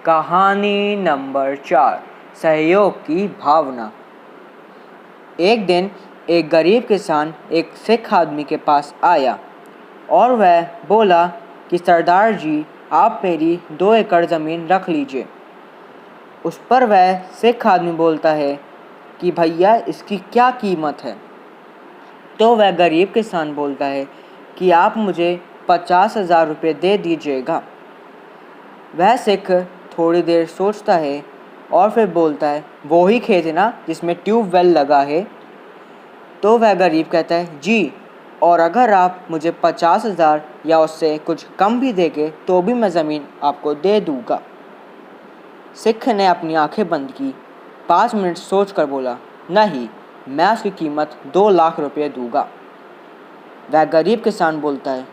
कहानी नंबर 4 सहयोग की भावना। एक दिन एक गरीब किसान एक सिख आदमी के पास आया और वह बोला कि सरदार जी, आप मेरी 2 एकड़ ज़मीन रख लीजिए। उस पर वह सिख आदमी बोलता है कि भैया, इसकी क्या कीमत है? तो वह गरीब किसान बोलता है कि आप मुझे 50,000 रुपये दे दीजिएगा। वह सिख थोड़ी देर सोचता है और फिर बोलता है, वो ही खेत है ना जिसमें ट्यूबवेल लगा है? तो वह गरीब कहता है, जी, और अगर आप मुझे 50,000 या उससे कुछ कम भी देंगे तो भी मैं ज़मीन आपको दे दूँगा। सिख ने अपनी आंखें बंद की, 5 मिनट सोच कर बोला, नहीं, मैं उसकी कीमत 2 लाख रुपये दूँगा। वह गरीब किसान बोलता है,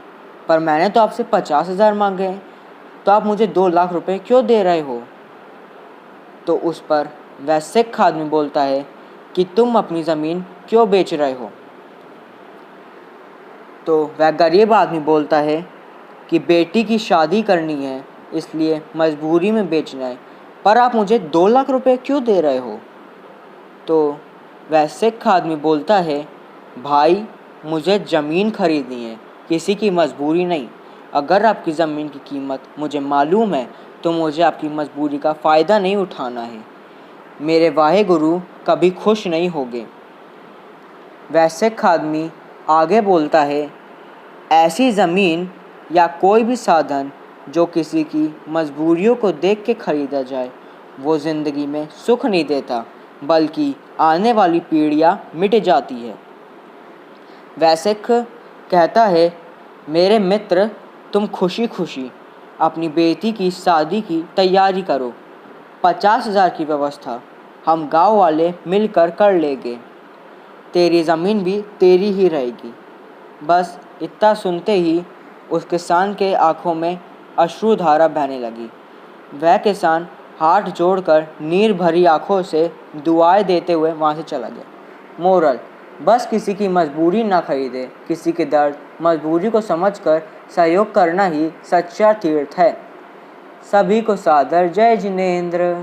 पर मैंने तो आपसे 50,000 मांगे हैं, तो आप मुझे 2 लाख रुपए क्यों दे रहे हो? तो उस पर वह सिख आदमी बोलता है कि तुम अपनी ज़मीन क्यों बेच रहे हो? तो वह गरीब आदमी बोलता है कि बेटी की शादी करनी है, इसलिए मजबूरी में बेचना है, पर आप मुझे 2 लाख रुपए क्यों दे रहे हो? तो वह सिख आदमी बोलता है, भाई, मुझे ज़मीन खरीदनी है, किसी की मजबूरी नहीं। अगर आपकी ज़मीन की कीमत मुझे मालूम है तो मुझे आपकी मजबूरी का फ़ायदा नहीं उठाना है। मेरे वाहे गुरु कभी खुश नहीं होंगे। वह सिख आदमी आगे बोलता है, ऐसी ज़मीन या कोई भी साधन जो किसी की मजबूरियों को देख के ख़रीदा जाए, वो ज़िंदगी में सुख नहीं देता, बल्कि आने वाली पीढ़ियाँ मिट जाती है। वह सिख कहता है, मेरे मित्र, तुम खुशी खुशी अपनी बेटी की शादी की तैयारी करो। 50,000 की व्यवस्था हम गांव वाले मिलकर कर लेंगे। तेरी ज़मीन भी तेरी ही रहेगी। बस इतना सुनते ही उस किसान के आँखों में अश्रुधारा बहने लगी। वह किसान हाथ जोड़कर नीर भरी आँखों से दुआएं देते हुए वहाँ से चला गया। मोरल: बस किसी की मजबूरी ना खरीदे, किसी के दर्द मजबूरी को समझकर सहयोग करना ही सच्चा तीर्थ है। सभी को सादर जय जिनेंद्र।